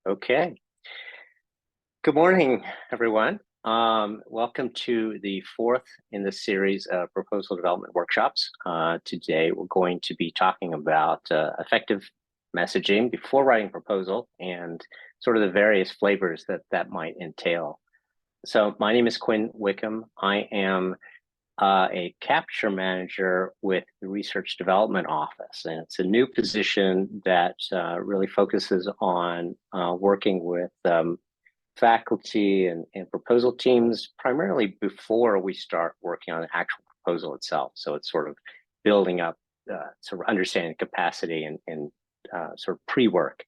Okay. Good morning, everyone. Welcome to the fourth in the series of proposal development workshops. Today, we're going to be talking about effective messaging before writing a proposal and sort of the various flavors that might entail. So my name is Quinn Wickham. I am a capture manager with the Research Development Office, and it's a new position that really focuses on working with faculty and proposal teams, primarily before we start working on the actual proposal itself. So it's sort of building up, sort of understanding capacity and sort of pre-work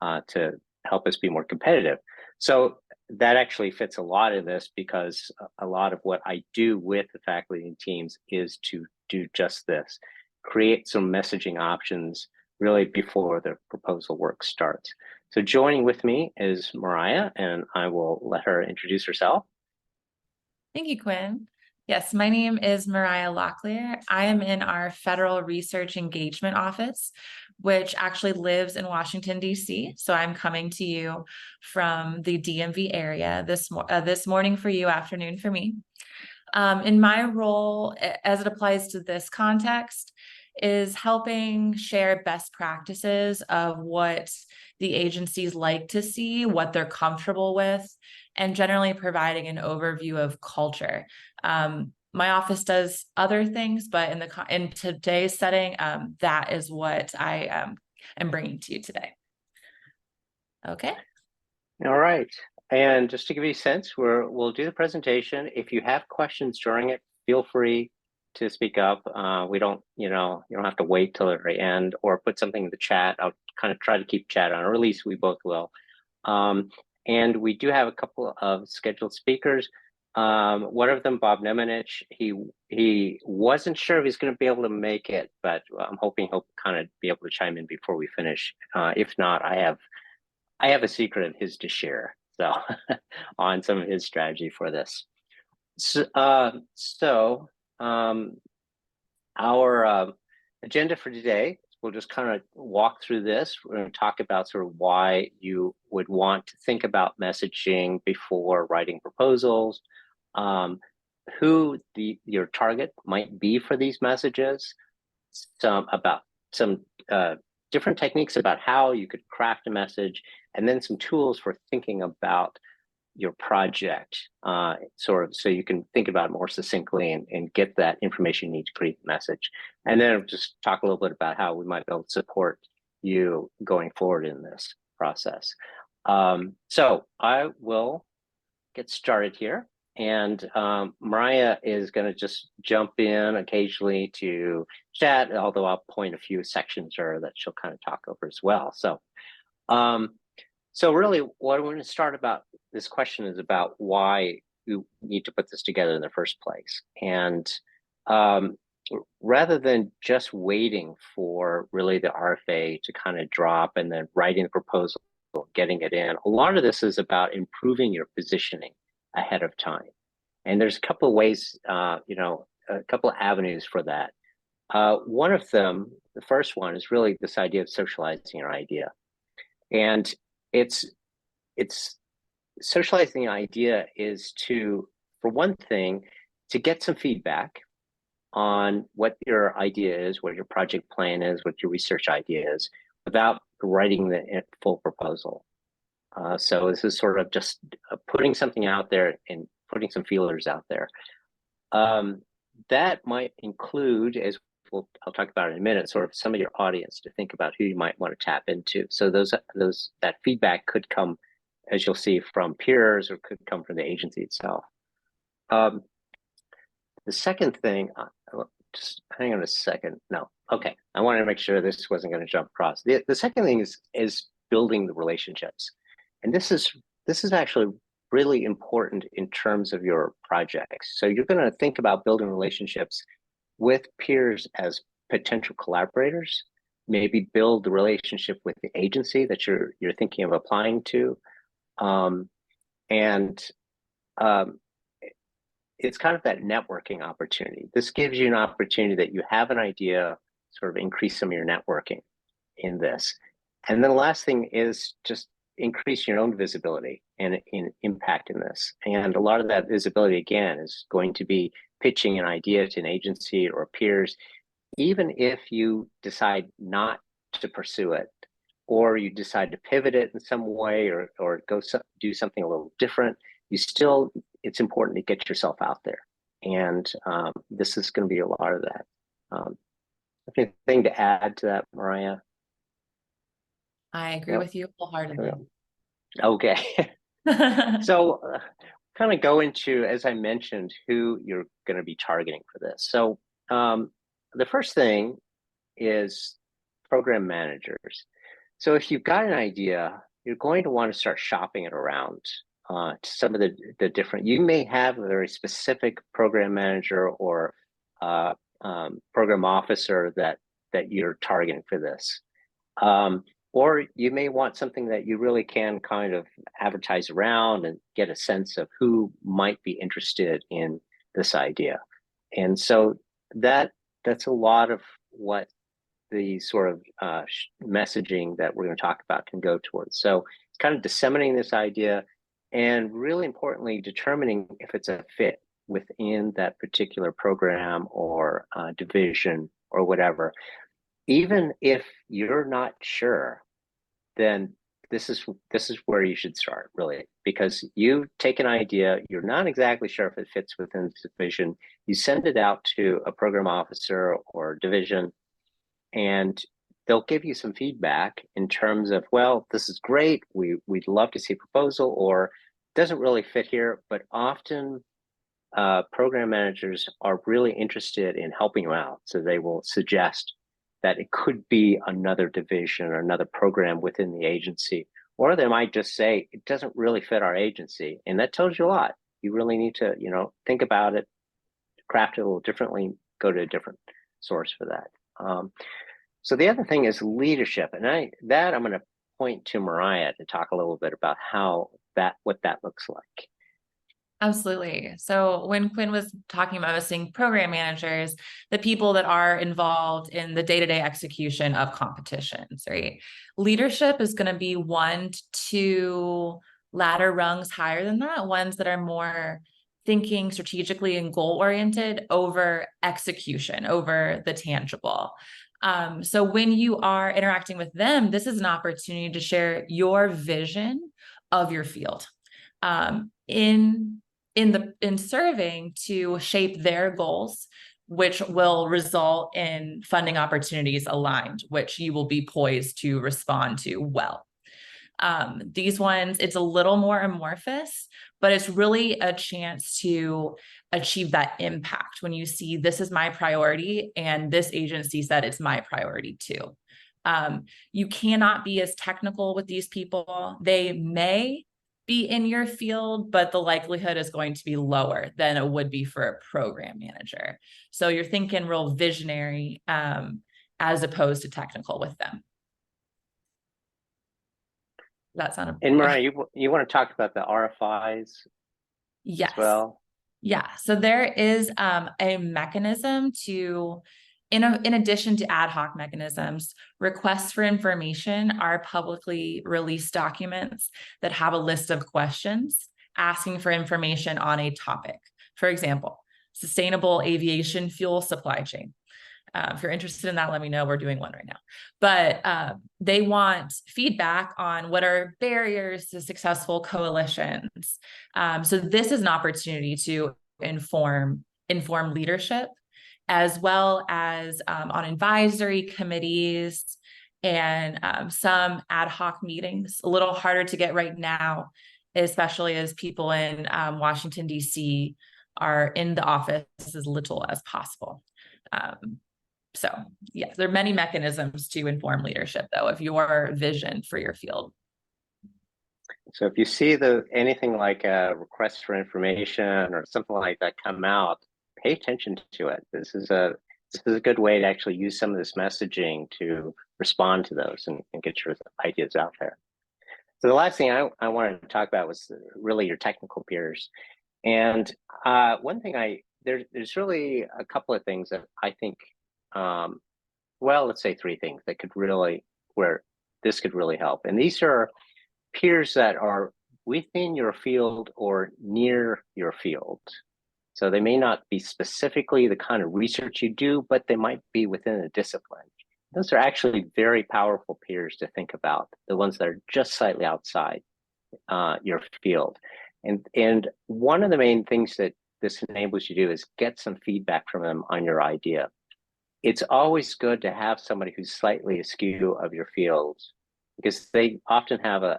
to help us be more competitive. So that actually fits a lot in this because a lot of what I do with the faculty and teams is to do just this, create some messaging options really before the proposal work starts. So joining with me is Mariah, and I will let her introduce herself. Thank you, Quinn. Yes, my name is Mariah Locklear. I am in our Federal Research Engagement Office, which actually lives in Washington, D.C. So I'm coming to you from the DMV area this morning for you, afternoon for me. In my role, as it applies to this context, is helping share best practices of what the agencies like to see, what they're comfortable with, and generally providing an overview of culture. My office does other things, but in today's setting, that is what I am bringing to you today. Okay. All right. And just to give you a sense, we'll do the presentation. If you have questions during it, feel free to speak up. We don't, you don't have to wait till the very end or put something in the chat. I'll kind of try to keep chat on, or at least we both will. And we do have a couple of scheduled speakers. One of them, Bob Nemenich, he wasn't sure if he's going to be able to make it, but I'm hoping he'll kind of be able to chime in before we finish. If not, I have a secret of his to share, so on some of his strategy for this. Our agenda for today, we'll just kind of walk through this. We're going to talk about sort of why you would want to think about messaging before writing proposals, who your target might be for these messages, some different techniques about how you could craft a message, and then some tools for thinking about your project, sort of so you can think about it more succinctly and get that information you need to create the message. And then I'll just talk a little bit about how we might be able to support you going forward in this process. So I will get started here. And Mariah is going to just jump in occasionally to chat, although I'll point a few sections her that she'll kind of talk over as well. So really what I want to start about this question is about why you need to put this together in the first place. And rather than just waiting for really the RFA to kind of drop and then writing the proposal, getting it in, a lot of this is about improving your positioning ahead of time. And there's a couple of ways, a couple of avenues for that. One of them, the first one, is really this idea of socializing your idea. And it's socializing an idea is to, for one thing, to get some feedback on what your idea is, what your project plan is, what your research idea is, without writing the full proposal. So this is sort of just putting something out there and putting some feelers out there. That might include, as I'll talk about in a minute, sort of some of your audience to think about who you might want to tap into. So that feedback could come, as you'll see, from peers or could come from the agency itself. The second thing, just hang on a second. No, okay. I wanted to make sure this wasn't going to jump across. The second thing is building the relationships. And this is actually really important in terms of your projects. So you're going to think about building relationships with peers as potential collaborators, maybe build the relationship with the agency that you're thinking of applying to. It's kind of that networking opportunity. This gives you an opportunity that you have an idea, sort of increase some of your networking in this. And then the last thing is just increase your own visibility and in impact in this. And a lot of that visibility, again, is going to be pitching an idea to an agency or peers, even if you decide not to pursue it, or you decide to pivot it in some way, or do something a little different, it's important to get yourself out there. And this is going to be a lot of that. Anything to add to that, Mariah? I agree with you wholeheartedly. Okay. So kind of go into, as I mentioned, who you're going to be targeting for this. So the first thing is program managers. So if you've got an idea, you're going to want to start shopping it around to some of the different, you may have a very specific program manager or program officer that you're targeting for this. Or you may want something that you really can kind of advertise around and get a sense of who might be interested in this idea. And so that's a lot of what the sort of messaging that we're going to talk about can go towards. So it's kind of disseminating this idea and really importantly, determining if it's a fit within that particular program or division or whatever. Even if you're not sure, then this is where you should start, really, because you take an idea, you're not exactly sure if it fits within the division, you send it out to a program officer or division, and they'll give you some feedback in terms of, well, this is great, we'd love to see a proposal, or doesn't really fit here. But often program managers are really interested in helping you out, so they will suggest that it could be another division or another program within the agency, or they might just say it doesn't really fit our agency, and that tells you a lot. You really need to, think about it, craft it a little differently, go to a different source for that. So the other thing is leadership, and I'm going to point to Mariah to talk a little bit about what that looks like. Absolutely. So when Quinn was talking about us seeing program managers, the people that are involved in the day-to-day execution of competitions, right? Leadership is going to be 1 to 2 ladder rungs higher than that, ones that are more thinking strategically and goal-oriented over execution, over the tangible. So when you are interacting with them, this is an opportunity to share your vision of your field. In serving to shape their goals, which will result in funding opportunities aligned, which you will be poised to respond to well. These ones, it's a little more amorphous, but it's really a chance to achieve that impact when you see this is my priority and this agency said it's my priority too. You cannot be as technical with these people. They may be in your field, but the likelihood is going to be lower than it would be for a program manager. So you're thinking real visionary as opposed to technical with them. That sounded. And Mariah, you want to talk about the RFIs? Yes. As well? Yeah. So there is a mechanism to, in addition to ad hoc mechanisms, requests for information are publicly released documents that have a list of questions asking for information on a topic. For example, sustainable aviation fuel supply chain. If you're interested in that, let me know. We're doing one right now. But they want feedback on what are barriers to successful coalitions. So this is an opportunity to inform leadership, as well as on advisory committees and some ad hoc meetings. A little harder to get right now, especially as people in Washington, D.C. are in the office as little as possible. So yes, there are many mechanisms to inform leadership, though, of your vision for your field. So if you see anything like a request for information or something like that come out, pay attention to it. This is a good way to actually use some of this messaging to respond to those and get your ideas out there. So the last thing I wanted to talk about was really your technical peers. And one thing there's really a couple of things that I think, well, let's say 3 things that where this could really help. And these are peers that are within your field or near your field. So they may not be specifically the kind of research you do, but they might be within a discipline. Those are actually very powerful peers to think about, the ones that are just slightly outside your field. And one of the main things that this enables you to do is get some feedback from them on your idea. It's always good to have somebody who's slightly askew of your field, because they often have a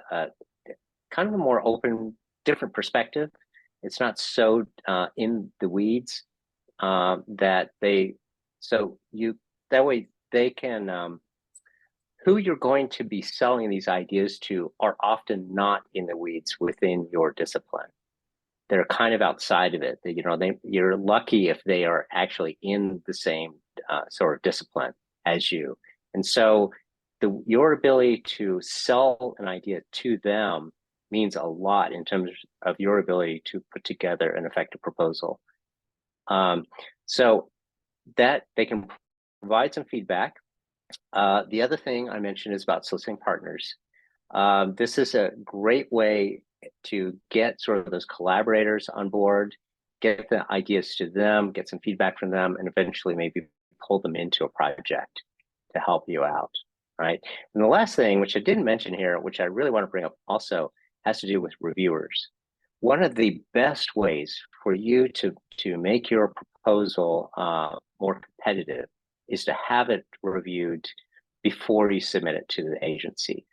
kind of a more open, different perspective. It's not so in the weeds that that way they can, who you're going to be selling these ideas to are often not in the weeds within your discipline. They're kind of outside of it. You're lucky if they are actually in the same sort of discipline as you. And so your ability to sell an idea to them means a lot in terms of your ability to put together an effective proposal. So that they can provide some feedback. The other thing I mentioned is about soliciting partners. This is a great way to get sort of those collaborators on board, get the ideas to them, get some feedback from them, and eventually maybe pull them into a project to help you out, right? And the last thing, which I didn't mention here, which I really want to bring up also, has to do with reviewers. One of the best ways for you to make your proposal more competitive is to have it reviewed before you submit it to the agency.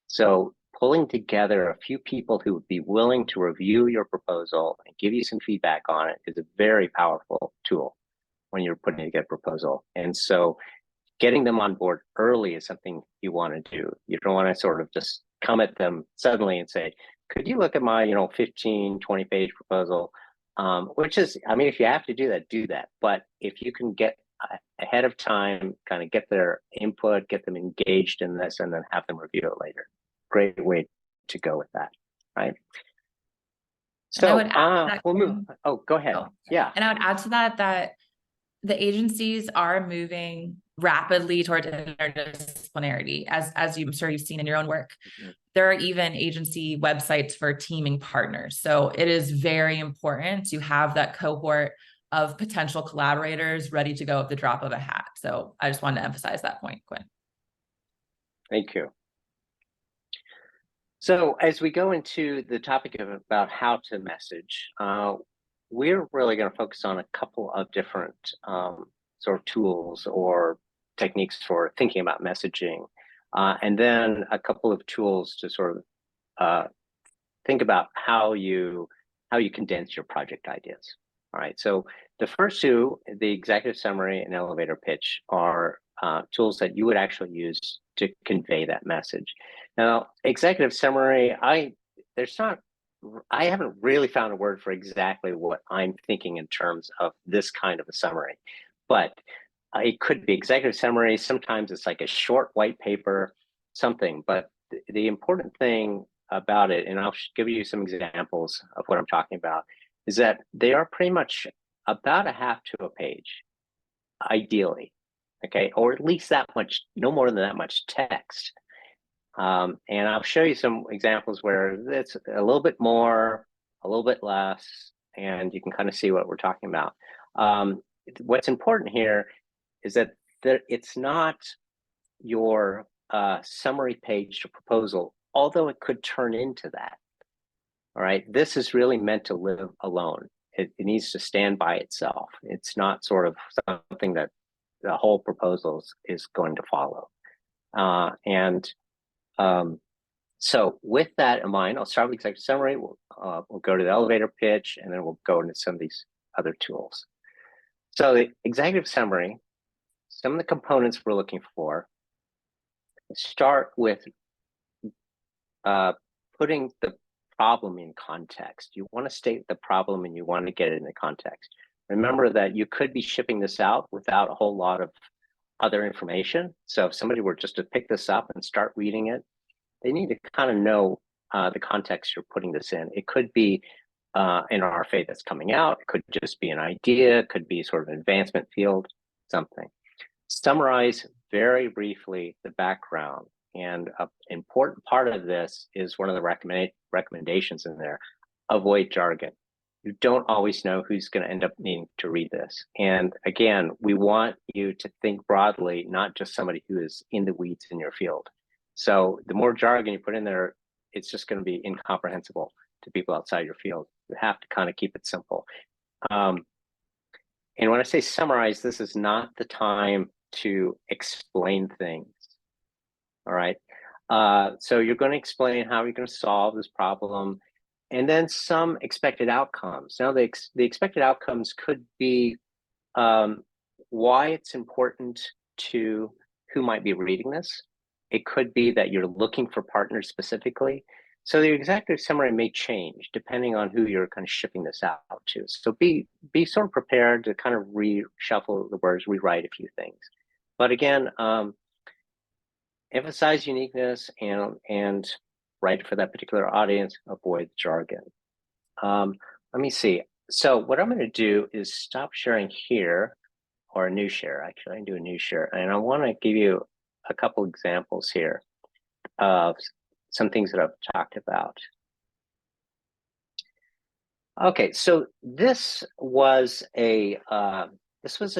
So pulling together a few people who would be willing to review your proposal and give you some feedback on it is a very powerful tool when you're putting together a proposal. And so getting them on board early is something you want to do. You don't want to sort of just come at them suddenly and say, could you look at my 15, 20 page proposal? Which is, I mean, if you have to do that. But if you can get ahead of time, kind of get their input, get them engaged in this, and then have them review it later. Great way to go with that, right? So we'll move. Oh, go ahead. Yeah. And I would add to that the agencies are moving rapidly toward interdisciplinarity, as I'm sure you've seen in your own work. Mm-hmm. There are even agency websites for teaming partners. So it is very important to have that cohort of potential collaborators ready to go at the drop of a hat. So I just wanted to emphasize that point, Quinn. Thank you. So as we go into the topic about how to message, we're really going to focus on a couple of different sort of tools or techniques for thinking about messaging, and then a couple of tools to sort of think about how you condense your project ideas. All right, so the first two, the executive summary and elevator pitch, are tools that you would actually use to convey that message. Now, executive summary, I haven't really found a word for exactly what I'm thinking in terms of this kind of a summary, but it could be executive summary. Sometimes it's like a short white paper, something, but the important thing about it, and I'll give you some examples of what I'm talking about, is that they are pretty much about a half to a page, ideally, okay, or at least that much, no more than that much text. And I'll show you some examples where it's a little bit more, a little bit less, and you can kind of see what we're talking about. What's important here is that it's not your summary page to proposal, although it could turn into that. All right, this is really meant to live alone. It needs to stand by itself. It's not sort of something that the whole proposal is going to follow. So with that in mind, I'll start with executive summary. We'll go to the elevator pitch, and then we'll go into some of these other tools. So the executive summary, some of the components we're looking for, start with putting the problem in context. You want to state the problem and you want to get it into context. Remember that you could be shipping this out without a whole lot of other information. So if somebody were just to pick this up and start reading it, they need to kind of know the context you're putting this in. It could be an RFA that's coming out. It could just be an idea. It could be sort of an advancement field, something. Summarize very briefly the background And an important part of this is one of the recommendations in there: avoid jargon. You don't always know who's going to end up needing to read this. And again, we want you to think broadly, not just somebody who is in the weeds in your field. So the more jargon you put in there, it's just going to be incomprehensible to people outside your field. You have to kind of keep it simple. And when I say summarize, this is not the time to explain things. All right. So you're going to explain how you're going to solve this problem, and then some expected outcomes. Now, the expected outcomes could be why it's important to who might be reading this. It could be that you're looking for partners specifically. So the executive summary may change depending on who you're kind of shipping this out to. So be sort of prepared to kind of reshuffle the words, rewrite a few things. But again, emphasize uniqueness and write for that particular audience, avoid jargon. Let me see. So what I'm going to do is stop sharing here, or a new share. Actually, I can do a new share. And I want to give you a couple examples here of some things that I've talked about. Okay, so this was a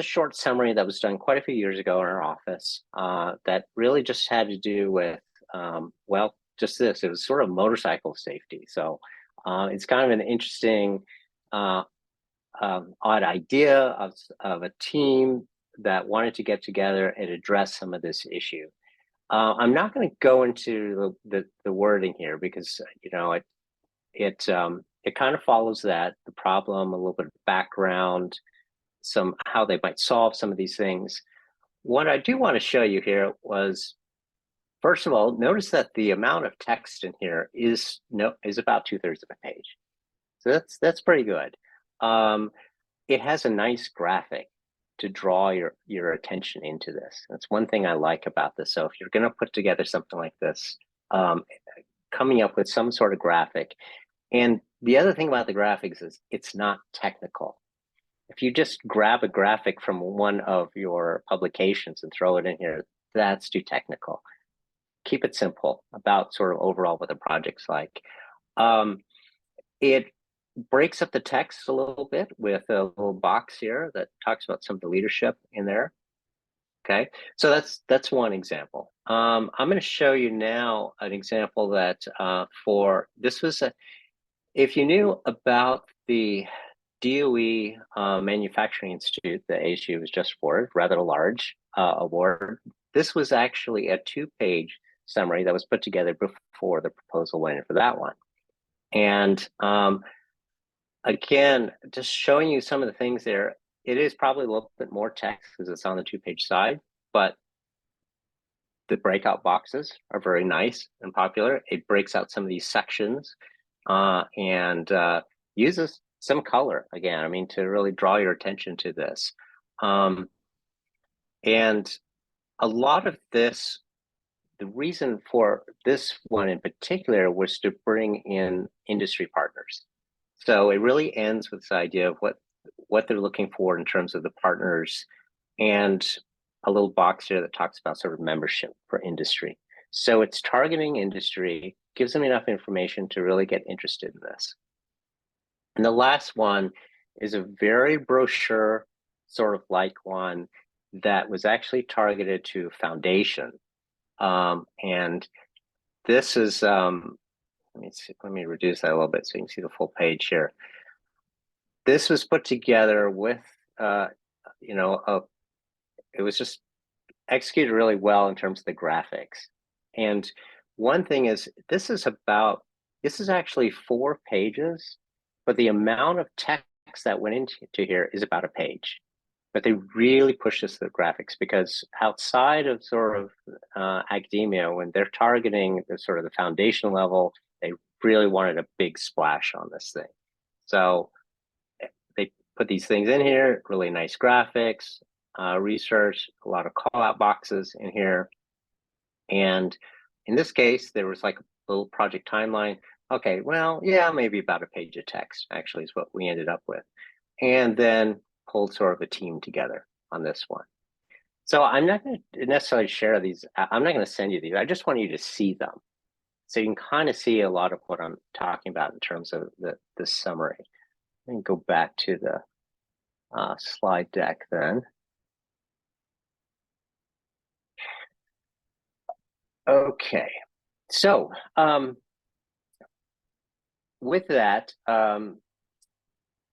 short summary that was done quite a few years ago in our office that really just had to do with, well, just this. It was sort of motorcycle safety. So it's kind of an interesting, odd idea of a team that wanted to get together and address some of this issue. I'm not going to go into the wording here because it kind of follows that, the problem, a little bit of background, how they might solve some of these things. What I do want to show you here was, first of all, notice that the amount of text in here is about 2/3 of a page. So that's pretty good. It has a nice graphic to draw your attention into this. That's one thing I like about this. So if you're going to put together something like this, coming up with some sort of graphic. And the other thing about the graphics is it's not technical. If you just grab a graphic from one of your publications and throw it in here, that's too technical. Keep it simple about sort of overall what the project's like. It breaks up the text a little bit with a little box here that talks about some of the leadership in there. Okay, so that's one example. I'm going to show you now an example that if you knew about the DOE Manufacturing Institute that ASU was just awarded, rather large award. This was actually a 2-page summary that was put together before the proposal went in for that one. And again, just showing you some of the things there, it is probably a little bit more text because it's on the 2-page side, but the breakout boxes are very nice and popular. It breaks out some of these sections and uses some color again, I mean, to really draw your attention to this. And a lot of this, the reason for this one in particular was to bring in industry partners. So it really ends with this idea of what they're looking for in terms of the partners, and a little box here that talks about sort of membership for industry. So it's targeting industry, gives them enough information to really get interested in this. And the last one is a very brochure sort of like one that was actually targeted to foundation. And this is, let me reduce that a little bit so you can see the full page here. This was put together with, it was just executed really well in terms of the graphics. And one thing is, this is actually 4 pages, but the amount of text that went into here is about a page. But they really push this to the graphics because outside of sort of academia, when they're targeting the sort of the foundation level, they really wanted a big splash on this thing. So they put these things in here, really nice graphics, research, a lot of call out boxes in here. And in this case, there was like a little project timeline. Okay, well, yeah, maybe about a page of text actually is what we ended up with. And then pulled sort of a team together on this one. So I'm not going to necessarily share these. I'm not going to send you these. I just want you to see them. So you can kind of see a lot of what I'm talking about in terms of the summary. Let me go back to the slide deck then. Okay, so with that,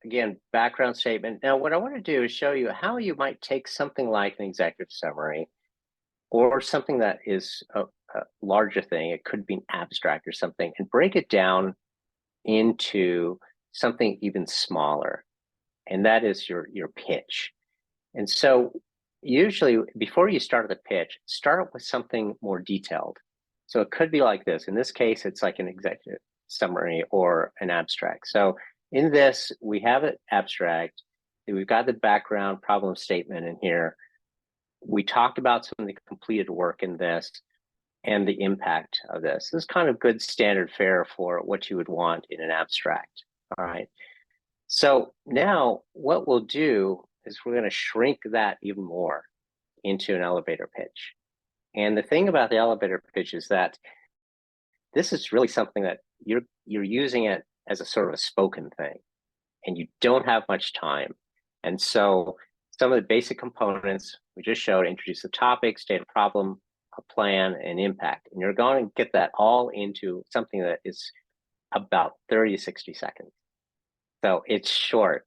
again, background statement. Now, what I want to do is show you how you might take something like an executive summary or something that is a larger thing. It could be an abstract or something, and break it down into something even smaller, and that is your pitch. And so usually before you start the pitch, start with something more detailed. So it could be like this. In this case, it's like an executive summary or an abstract. So in this, we have an abstract. We've got the background problem statement in here. We talked about some of the completed work in this and the impact of this. This is kind of good standard fare for what you would want in an abstract. All right. So now what we'll do is we're going to shrink that even more into an elevator pitch. And the thing about the elevator pitch is that this is really something that you're using it as a sort of a spoken thing, and you don't have much time. And so some of the basic components we just showed: introduce the topic, state a problem, a plan, and impact. And you're going to get that all into something that is about 30 to 60 seconds. So it's short.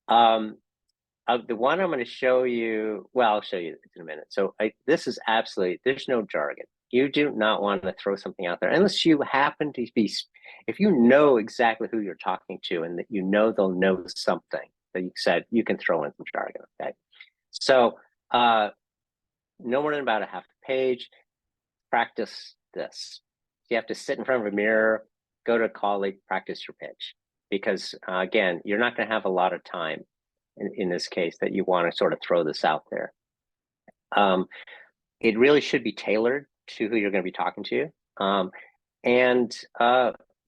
The one I'm going to show you, well, I'll show you in a minute. So this is absolutely, there's no jargon. You do not want to throw something out there unless you happen to be, if you know exactly who you're talking to and that you know they'll know something that you said, you can throw in some jargon, okay? So no more than about a half a page. Practice this. You have to sit in front of a mirror, go to a colleague, practice your pitch. Because again, you're not going to have a lot of time in this case that you want to sort of throw this out there. It really should be tailored to who you're going to be talking to. And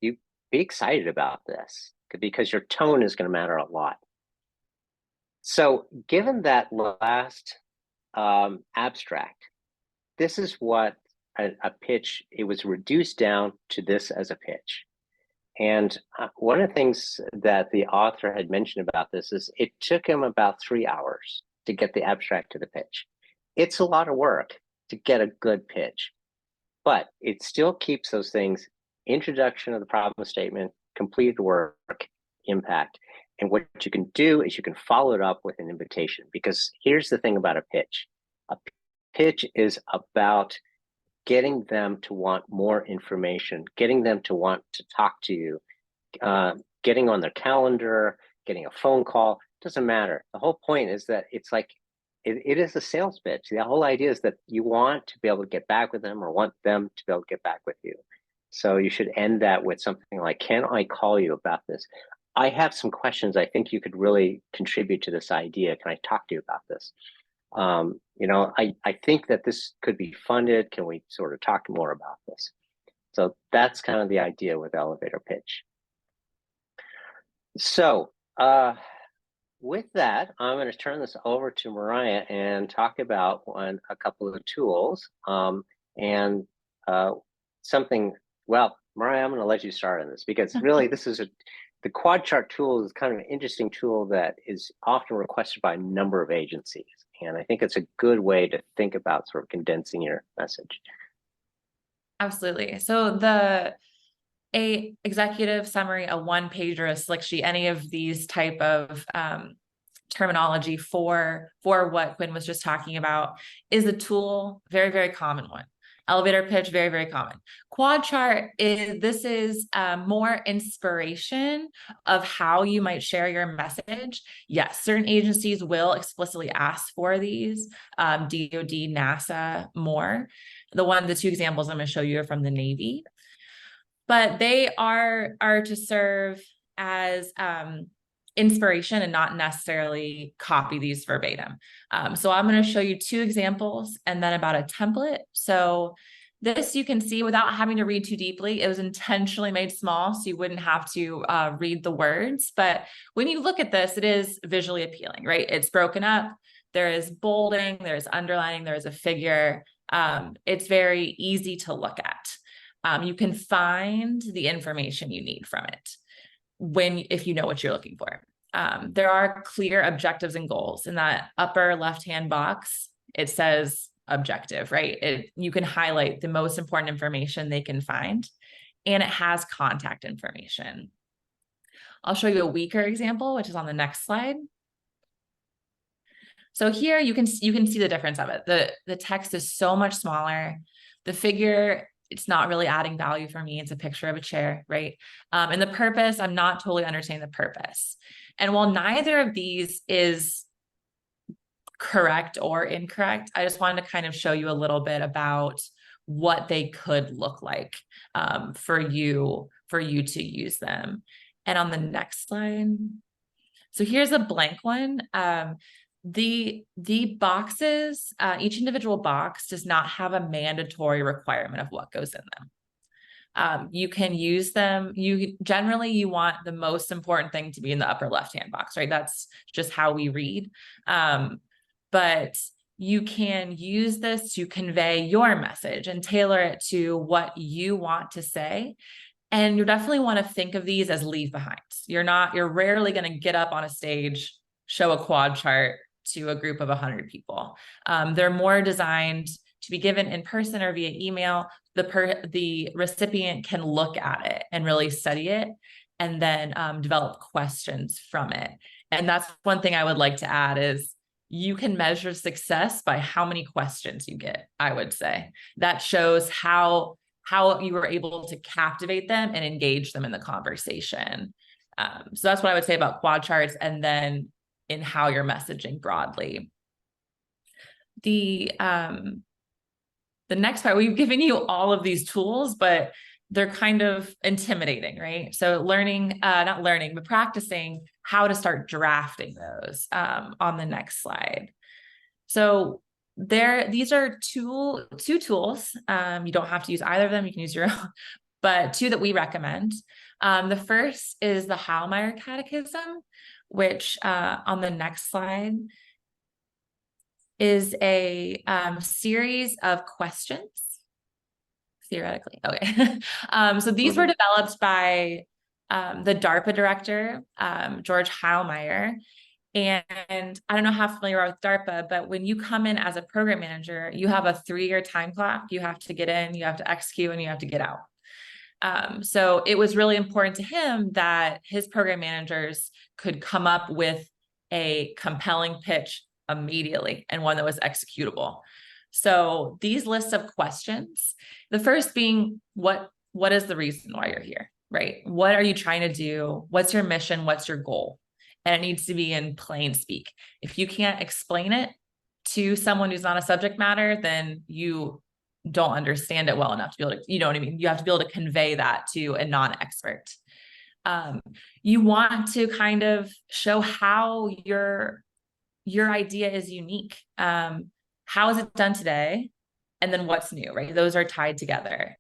you be excited about this because your tone is going to matter a lot. So given that last abstract, this is what a pitch, it was reduced down to this as a pitch. And one of the things that the author had mentioned about this is it took him about 3 hours to get the abstract to the pitch. It's a lot of work to get a good pitch, but it still keeps those things: introduction of the problem statement, completed work, impact. And what you can do is you can follow it up with an invitation, because here's the thing about a pitch. A pitch is about getting them to want more information, getting them to want to talk to you, getting on their calendar, getting a phone call, doesn't matter. The whole point is that it's like, it is a sales pitch. The whole idea is that you want to be able to get back with them or want them to be able to get back with you. So you should end that with something like, can I call you about this? I have some questions. I think you could really contribute to this idea. Can I talk to you about this? I think that this could be funded. Can we sort of talk more about this? So that's kind of the idea with elevator pitch. So with that, I'm going to turn this over to Mariah and talk about a couple of tools and something. Well, Mariah, I'm going to let you start on this, because really this is the quad chart tool is kind of an interesting tool that is often requested by a number of agencies. And I think it's a good way to think about sort of condensing your message. Absolutely. So a executive summary, a one-pager, a slick sheet, any of these type of terminology for what Quinn was just talking about is a tool, very, very common one. Elevator pitch, very, very common. Quad chart is more inspiration of how you might share your message. Yes, certain agencies will explicitly ask for these, DoD, NASA, more. The two examples I'm going to show you are from the Navy, but they are to serve as inspiration and not necessarily copy these verbatim. So I'm going to show you two examples and then about a template. So this you can see without having to read too deeply. It was intentionally made small so you wouldn't have to read the words. But when you look at this, it is visually appealing, right? It's broken up. there is bolding, there's underlining, there's a figure. It's very easy to look at. You can find the information you need from it if you know what you're looking for. There are clear objectives and goals. In that upper left-hand box, it says objective, right? You can highlight the most important information they can find, and it has contact information. I'll show you a weaker example, which is on the next slide. So here you can see the difference of it. The text is so much smaller. The figure, it's not really adding value for me. It's a picture of a chair, right? And the purpose, I'm not totally understanding the purpose. And while neither of these is correct or incorrect, I just wanted to kind of show you a little bit about what they could look like for you to use them. And on the next slide, so here's a blank one. The boxes, each individual box does not have a mandatory requirement of what goes in them. You can use them. Generally you want the most important thing to be in the upper left-hand box, right? That's just how we read. But you can use this to convey your message and tailor it to what you want to say. And you definitely want to think of these as leave behinds. You're rarely going to get up on a stage, show a quad chart to a group of 100 people. They're more designed to be given in person or via email. The recipient can look at it and really study it, and then develop questions from it. And that's one thing I would like to add is you can measure success by how many questions you get, I would say. That shows how you were able to captivate them and engage them in the conversation. So that's what I would say about quad charts, and then in how you're messaging broadly. The next part, we've given you all of these tools, but they're kind of intimidating, right? So not learning, but practicing how to start drafting those on the next slide. So these are two tools. You don't have to use either of them. You can use your own, but two that we recommend. The first is the Heilmeyer Catechism, which on the next slide is a series of questions, theoretically. Okay. So these were developed by the DARPA director, George Heilmeyer. And I don't know how familiar you are with DARPA, but when you come in as a program manager, you have a 3-year time clock. You have to get in, you have to execute, and you have to get out. So it was really important to him that his program managers could come up with a compelling pitch immediately and one that was executable. So these lists of questions, the first being, what is the reason why you're here, right? What are you trying to do? What's your mission? What's your goal? And it needs to be in plain speak. If you can't explain it to someone who's not a subject matter, then you don't understand it well enough to be able to, you know what I mean? You have to be able to convey that to a non-expert. You want to kind of show how your idea is unique. How is it done today? And then what's new, right? Those are tied together.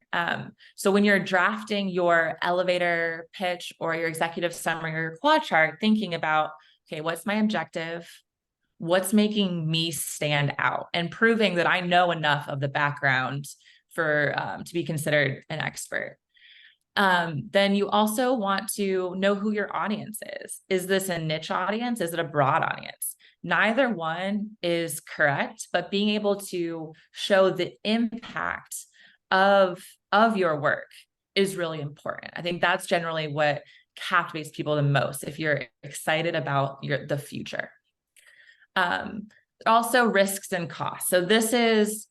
So when you're drafting your elevator pitch or your executive summary or your quad chart, thinking about, okay, what's my objective? What's making me stand out, and proving that I know enough of the background for to be considered an expert. Then you also want to know who your audience is. Is this a niche audience? Is it a broad audience? Neither one is correct, but being able to show the impact of your work is really important. I think that's generally what captivates people the most if you're excited about the future. Also risks and costs. So this is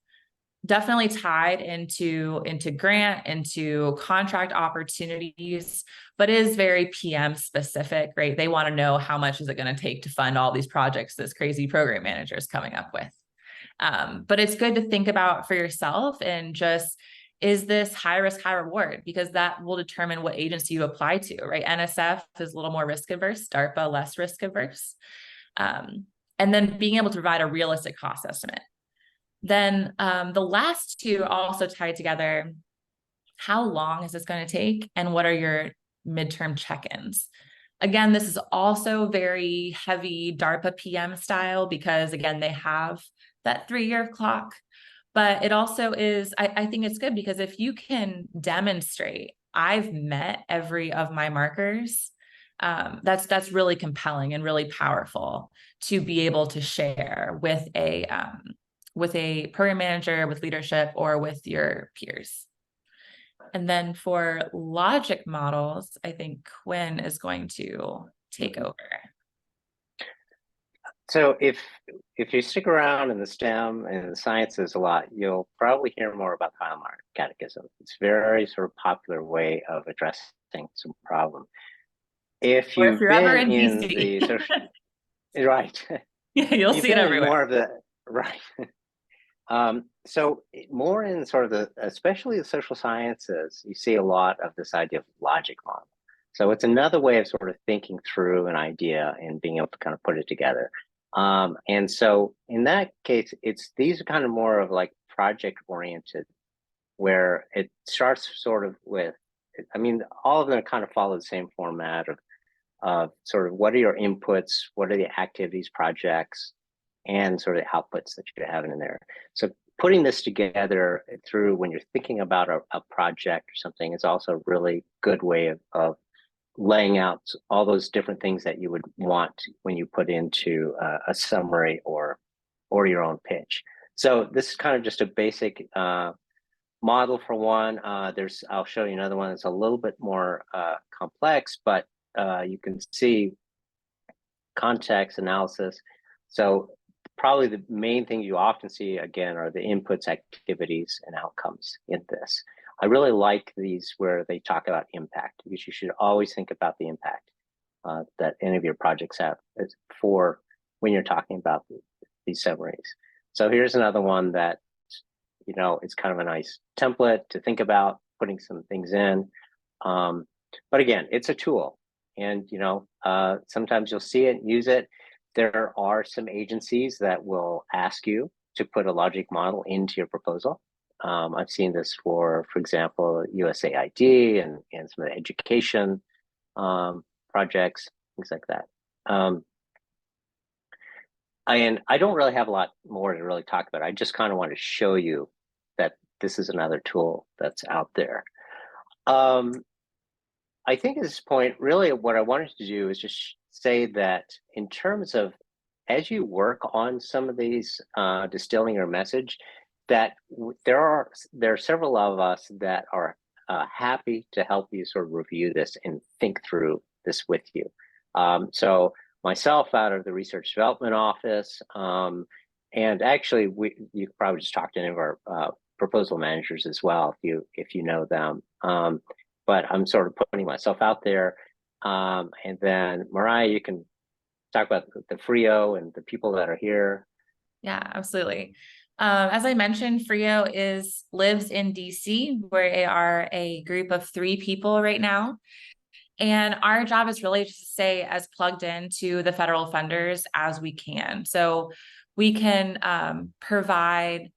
definitely tied into grant, into contract opportunities, but is very PM specific, right? They want to know how much is it going to take to fund all these projects this crazy program manager is coming up with. But it's good to think about for yourself and just, is this high risk, high reward? Because that will determine what agency you apply to, right? NSF is a little more risk averse, DARPA less risk averse. And then being able to provide a realistic cost estimate. Then the last two also tied together. How long is this going to take? And what are your midterm check-ins? Again, this is also very heavy DARPA PM style because, again, they have that 3-year clock. But it also is, I think it's good because if you can demonstrate, I've met every of my markers, that's really compelling and really powerful to be able to share with a program manager, with leadership, or with your peers. And then for logic models, I think Quinn is going to take over. So if you stick around in the STEM and the sciences a lot, you'll probably hear more about Weimar catechism. It's a very sort of popular way of addressing some problem. If Or if you've you're ever been in in DC, the social, right, you'll you've see it been in everywhere. more of the right. So more in sort of especially the social sciences, you see a lot of this idea of logic model. So it's another way of sort of thinking through an idea and being able to kind of put it together. And so in that case, these are kind of more of like project oriented, where it starts sort of with, I mean, all of them kind of follow the same format of sort of what are your inputs, what are the activities, projects, and sort of the outputs that you're having in there. So putting this together through when you're thinking about a project or something is also a really good way of laying out all those different things that you would want when you put into a summary or your own pitch. So this is kind of just a basic model for one. I'll show you another one that's a little bit more complex, but you can see context analysis. So probably the main thing you often see again are the inputs, activities, and outcomes in this. I really like these where they talk about impact, because you should always think about the impact that any of your projects have for when you're talking about these summaries. So here's another one that, it's kind of a nice template to think about putting some things in. But again, it's a tool, and sometimes you'll see it, use it. There are some agencies that will ask you to put a logic model into your proposal. I've seen this for example, USAID and some of the education projects, things like that. And I don't really have a lot more to really talk about. I just kind of want to show you that this is another tool that's out there. I think at this point, really what I wanted to do is just say that in terms of as you work on some of these distilling your message, that there are several of us that are happy to help you sort of review this and think through this with you. So myself out of the research development office, and actually you could probably just talk to any of our proposal managers as well if you know them. But I'm sort of putting myself out there. And then Mariah, you can talk about the FRIO and the people that are here. Yeah, absolutely. As I mentioned, FRIO lives in DC. We are a group of 3 people right now. And our job is really just to stay as plugged into the federal funders as we can. So we can provide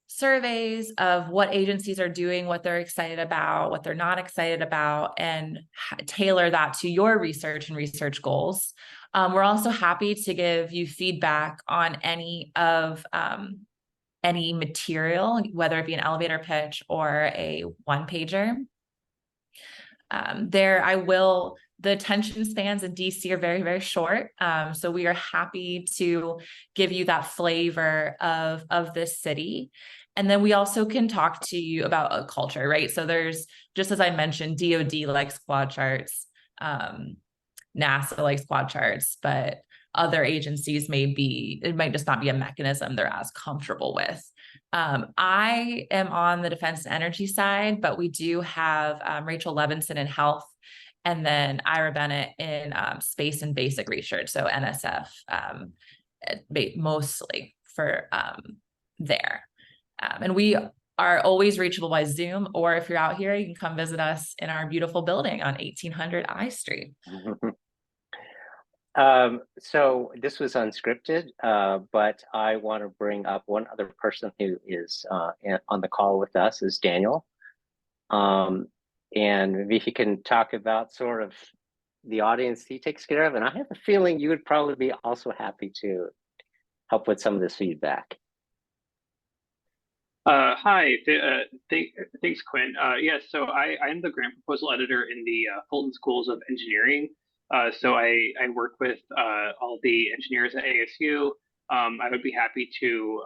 surveys of what agencies are doing, what they're excited about, what they're not excited about, and tailor that to your research and research goals. We're also happy to give you feedback on any material, whether it be an elevator pitch or a one-pager. The attention spans in DC are very, very short. So we are happy to give you that flavor of this city. And then we also can talk to you about a culture, right? So there's, just as I mentioned, DoD likes quad charts, NASA likes quad charts, but other agencies it might just not be a mechanism they're as comfortable with. I am on the defense and energy side, but we do have Rachel Levinson in health, and then Ira Bennett in space and basic research, so NSF, mostly for there. And we are always reachable by Zoom, or if you're out here, you can come visit us in our beautiful building on 1800 I Street. So this was unscripted, but I want to bring up one other person who is on the call with us is Daniel. And maybe he can talk about sort of the audience he takes care of, and I have a feeling you would probably be also happy to help with some of this feedback. Hi, thanks, Quinn. Yes, so I'm the grant proposal editor in the Fulton Schools of Engineering. So I work with all the engineers at ASU. I would be happy to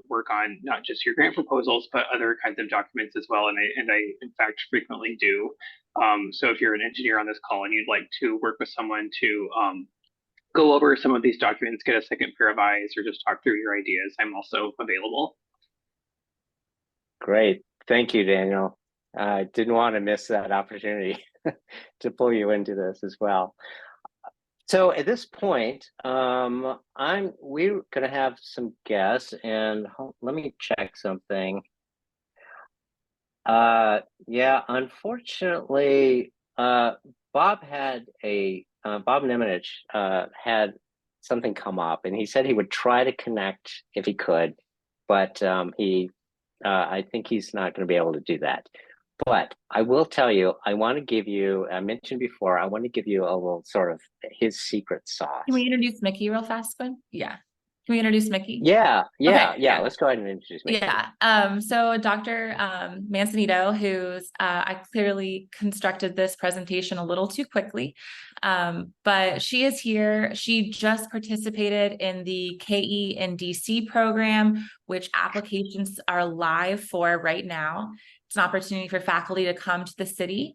work on not just your grant proposals, but other kinds of documents as well. And I in fact frequently do. So if you're an engineer on this call and you'd like to work with someone to go over some of these documents, get a second pair of eyes, or just talk through your ideas, I'm also available. Great. Thank you, Daniel. I didn't want to miss that opportunity to pull you into this as well. So at this point, we're going to have some guests, and let me check something. Yeah, unfortunately, Bob Nemenich had something come up, and he said he would try to connect if he could, but I think he's not going to be able to do that. But I will tell you, I mentioned before, I want to give you a little sort of his secret sauce. Can we introduce Mickey real fast, Quinn? Yeah. Can we introduce Mickey? Yeah. Okay. Let's go ahead and introduce Mickey. Yeah. So Dr. Manzanito, who's I clearly constructed this presentation a little too quickly, but she is here. She just participated in the KE and DC program, which applications are live for right now. It's an opportunity for faculty to come to the city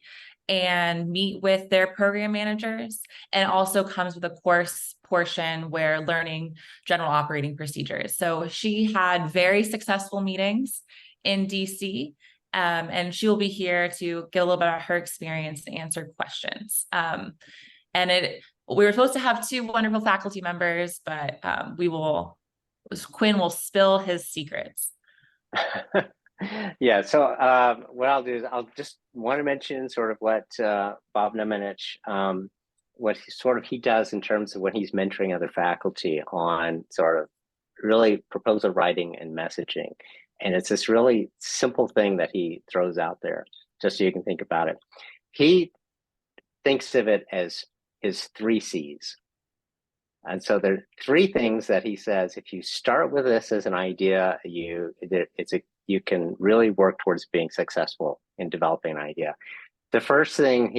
and meet with their program managers, and also comes with a course portion where learning general operating procedures. So she had very successful meetings in DC, and she will be here to get a little bit about her experience and answer questions. We were supposed to have two wonderful faculty members, but Quinn will spill his secrets. Yeah, so what I'll do is I'll just want to mention sort of what Bob Nemenich, what he does in terms of when he's mentoring other faculty on sort of really proposal writing and messaging. And it's this really simple thing that he throws out there, just so you can think about it. He thinks of it as his 3 C's. And so there are 3 things that he says, if you start with this as an idea, you can really work towards being successful in developing an idea. The first thing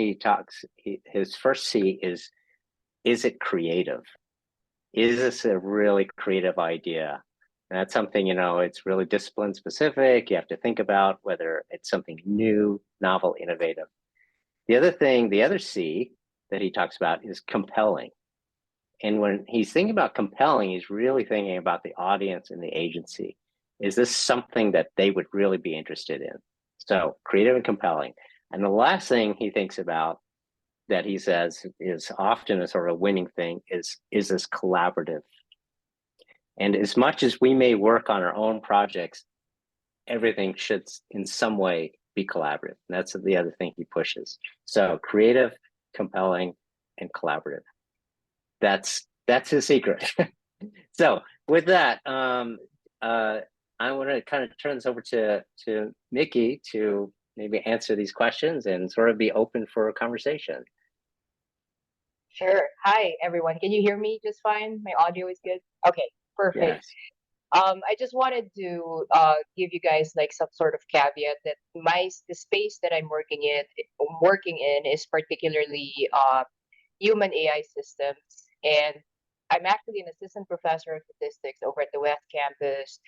his first C is it creative? Is this a really creative idea? And that's something, it's really discipline specific. You have to think about whether it's something new, novel, innovative. The other C that he talks about is compelling. And when he's thinking about compelling, he's really thinking about the audience and the agency. Is this something that they would really be interested in? So creative and compelling. And the last thing he thinks about that he says is often a sort of winning thing is this collaborative? And as much as we may work on our own projects, everything should in some way be collaborative. And that's the other thing he pushes. So creative, compelling, and collaborative. That's his secret. So with that, I want to kind of turn this over to Mickey to maybe answer these questions and sort of be open for a conversation. Sure. Hi, everyone. Can you hear me just fine? My audio is good? Okay, perfect. Yes. I just wanted to give you guys like some sort of caveat that the space that I'm working in is particularly human AI systems, and I'm actually an assistant professor of statistics over at the West Campus.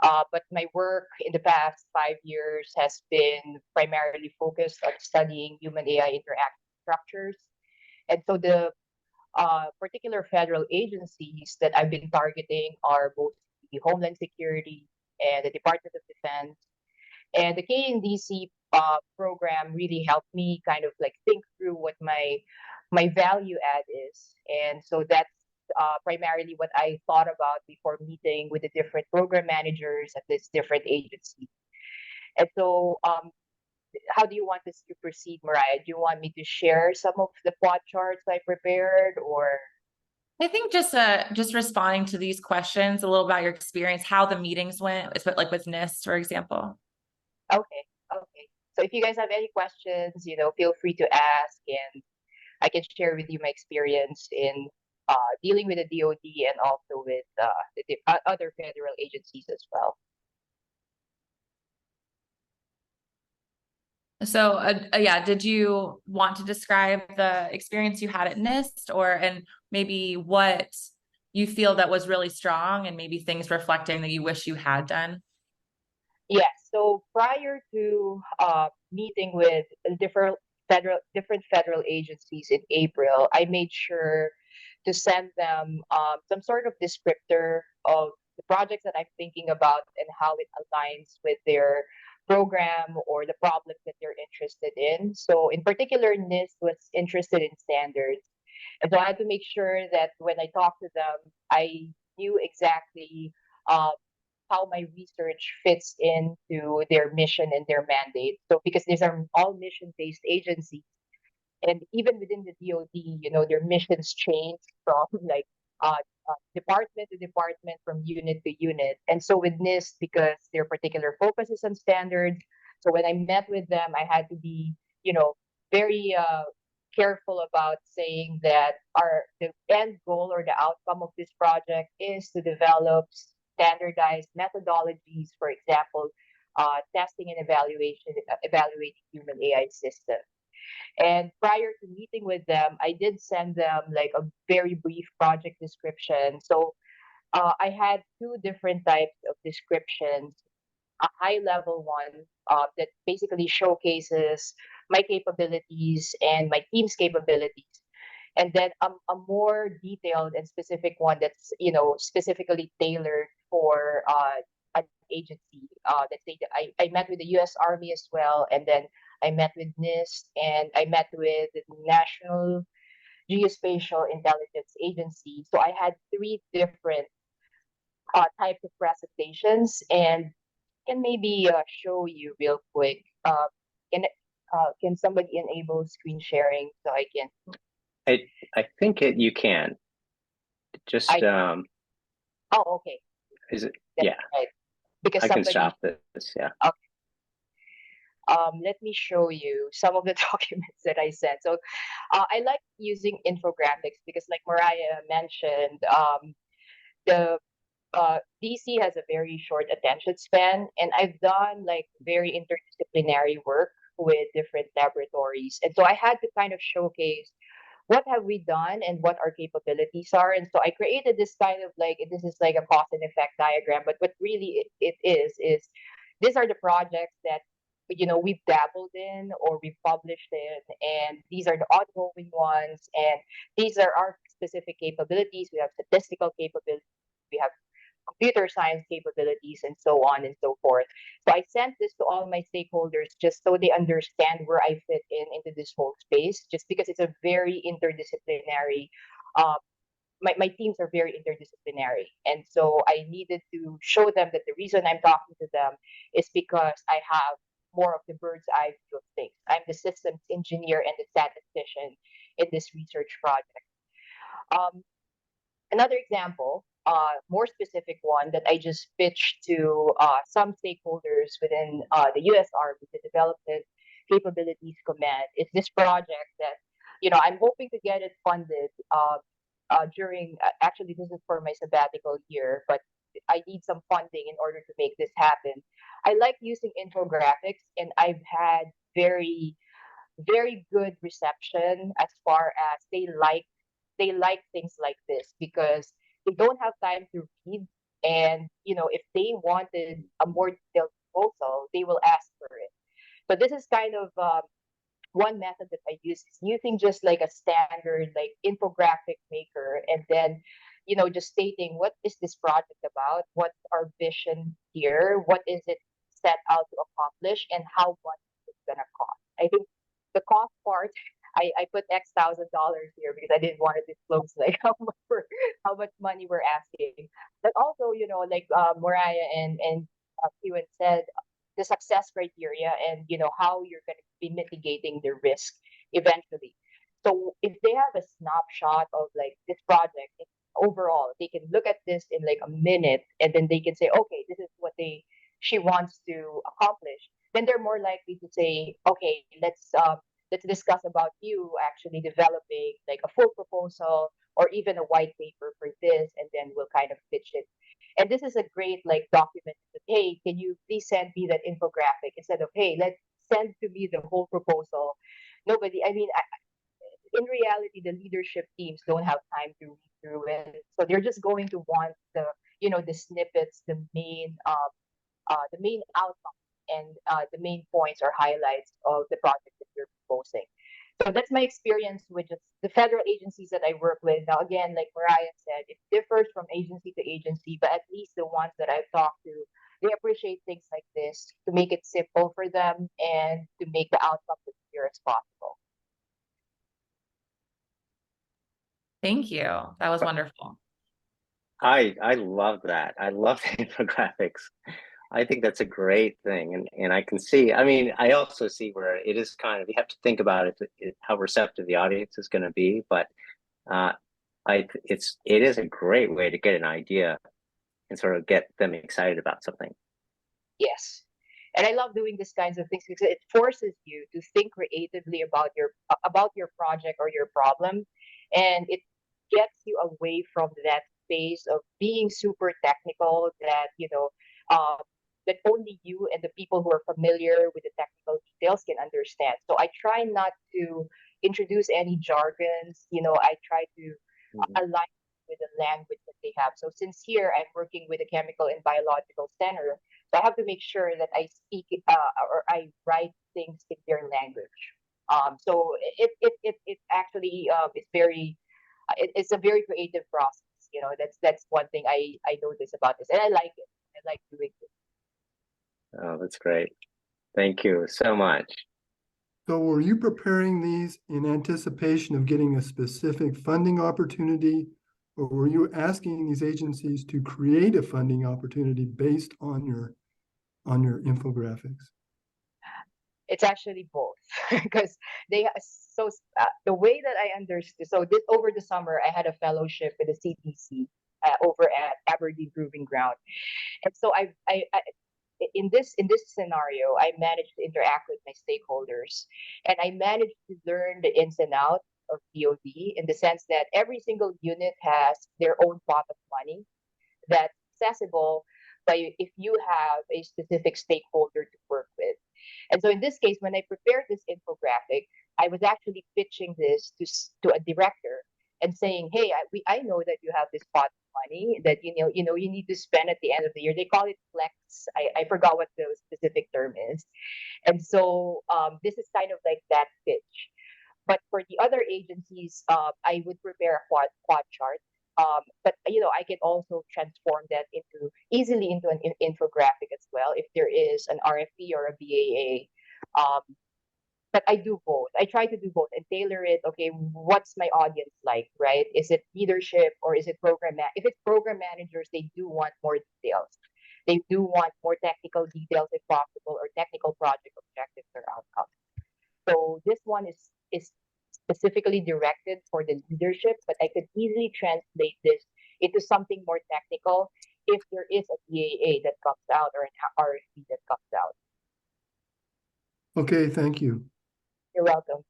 But my work in the past 5 years has been primarily focused on studying human AI interaction structures. And so the particular federal agencies that I've been targeting are both the Homeland Security and the Department of Defense. And the KNDC program really helped me kind of like think through what my value add is. And so that's primarily what I thought about before meeting with the different program managers at this different agency. And so how do you want this to proceed, Mariah? Do you want me to share some of the plot charts I prepared, or? I think just responding to these questions, a little about your experience, how the meetings went, like with NIST, for example. Okay. So if you guys have any questions, feel free to ask, and I can share with you my experience in dealing with the DoD and also with other federal agencies as well. So, yeah, did you want to describe the experience you had at NIST, and maybe what you feel that was really strong and maybe things reflecting that you wish you had done? Yes. So prior to meeting with different federal agencies in April, I made sure to send them some sort of descriptor of the projects that I'm thinking about and how it aligns with their program or the problems that they're interested in. So in particular, NIST was interested in standards. And so I had to make sure that when I talked to them, I knew exactly um, how my research fits into their mission and their mandate. So because these are all mission-based agencies, and even within the DoD, their missions change from like uh, department to department, from unit to unit. And so with NIST, because their particular focus is on standards, so when I met with them, I had to be, very careful about saying that the end goal or the outcome of this project is to develop standardized methodologies, for example, testing and evaluating human AI systems. And prior to meeting with them, I did send them like a very brief project description. So I had two different types of descriptions. A high level one that basically showcases my capabilities and my team's capabilities. And then a more detailed and specific one that's specifically tailored for an agency. Let's say that I met with the U.S. Army as well, and then I met with NIST, and I met with the National Geospatial Intelligence Agency. So I had three different types of presentations, and can maybe show you real quick. Can somebody enable screen sharing so I can? I think you can just Oh, okay. is it? That's Yeah, right. Because I can somebody. stop this. Yeah. Okay. Let me show you some of the documents that I sent. So I like using infographics because, like Mariah mentioned, the DC has a very short attention span, and I've done like very interdisciplinary work with different laboratories, and so I had to kind of showcase what have we done and what our capabilities are. And so I created this kind of like, this is like a cause and effect diagram, but what really it is these are the projects that we've dabbled in or we've published in, and these are the ongoing ones, and these are our specific capabilities. We have statistical capabilities, we have computer science capabilities, and so on and so forth. So I sent this to all my stakeholders just so they understand where I fit into this whole space, just because it's a very interdisciplinary uh, my teams are very interdisciplinary. And so I needed to show them that the reason I'm talking to them is because I have more of the bird's eye view of things. I'm the systems engineer and the statistician in this research project. Um, Another example, more specific one that I just pitched to some stakeholders within the U.S. Army, the Development Capabilities Command, is this project that I'm hoping to get it funded during. Actually, this is for my sabbatical year, but I need some funding in order to make this happen. I like using infographics, and I've had very very good reception as far as they like things like this because they don't have time to read, and if they wanted a more detailed proposal they will ask for it. So this is kind of one method that I use is using just like a standard like infographic maker, and then just stating what is this project about, what's our vision here, what is it set out to accomplish, and how much it's gonna cost. I think the cost part I put X $1,000 here because I didn't want to disclose like how much money we're asking. But also, like Mariah and Kewan said, the success criteria and how you're going to be mitigating the risk eventually. So if they have a snapshot of like this project overall, they can look at this in like a minute, and then they can say, okay, this is what she wants to accomplish. Then they're more likely to say, okay, let's discuss about you actually developing like a full proposal or even a white paper for this, and then we'll kind of pitch it. And this is a great like document that, hey, can you please send me that infographic instead of, hey, let's send to me the whole proposal. Nobody, I mean, in reality, the leadership teams don't have time to read through it. So they're just going to want the, the snippets, the main outcome and the main points or highlights of the project that you're proposing. So that's my experience with just the federal agencies that I work with. Now, again, like Mariah said, it differs from agency to agency, but at least the ones that I've talked to, they appreciate things like this to make it simple for them and to make the outcome as clear as possible. Thank you. That was wonderful. I love that. I love the infographics. I think that's a great thing. And I can see, I mean, I also see where it is kind of, you have to think about how receptive the audience is going to be, but it is a great way to get an idea and sort of get them excited about something. Yes. And I love doing these kinds of things because it forces you to think creatively about your project or your problem, and it gets you away from that space of being super technical that that only you and the people who are familiar with the technical details can understand. So I try not to introduce any jargons. I try to align with the language that they have. So since here I'm working with a chemical and biological center, so I have to make sure that I speak or I write things in their language. So it actually is very it's a very creative process. That's one thing I notice about this, and I like it. I like doing it. Oh, that's great. Thank you so much. So were you preparing these in anticipation of getting a specific funding opportunity, or were you asking these agencies to create a funding opportunity based on your infographics? It's actually both because the way that I understood. So this over the summer, I had a fellowship with the CDC over at Aberdeen Proving Ground, and so I in this scenario, I managed to interact with my stakeholders, and I managed to learn the ins and outs of POD in the sense that every single unit has their own pot of money that's accessible by if you have a specific stakeholder to work with. And so in this case, when I prepared this infographic, I was actually pitching this to a director and saying, "Hey, I know that you have this pot of money that you need to spend at the end of the year. They call it flex. I forgot what the specific term is. And so this is kind of like that pitch. But for the other agencies, I would prepare a quad chart. But I can also transform that easily into an infographic as well if there is an RFP or a BAA. But I do both. I try to do both and tailor it. Okay, what's my audience like, right? Is it leadership or is it program? If it's program managers, they do want more details. They do want more technical details if possible, or technical project objectives or outcomes. So this one is specifically directed for the leadership, but I could easily translate this into something more technical if there is a BAA that comes out or an RFP that comes out. Okay, thank you. You're welcome.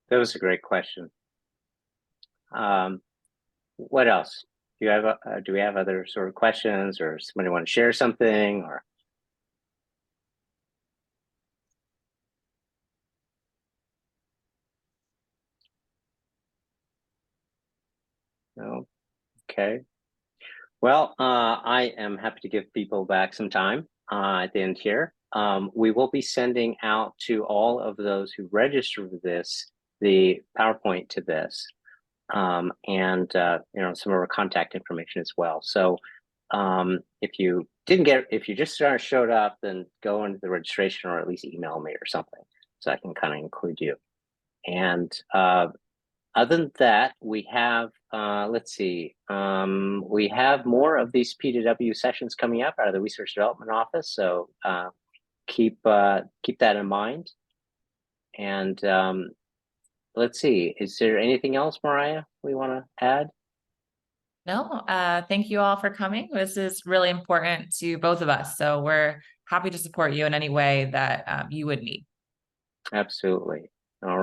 That was a great question. What else? Do we have other sort of questions, or somebody want to share something, or? No. Okay. Well, I am happy to give people back some time at the end here. We will be sending out to all of those who register for this the PowerPoint to this, and some of our contact information as well. So if you just showed up, then go into the registration or at least email me or something so I can kind of include you. And other than that, we have, let's see, we have more of these PDW sessions coming up out of the Research Development Office. So keep that in mind. And let's see, is there anything else, Mariah, we want to add? No, thank you all for coming. This is really important to both of us. So we're happy to support you in any way that you would need. Absolutely. All right.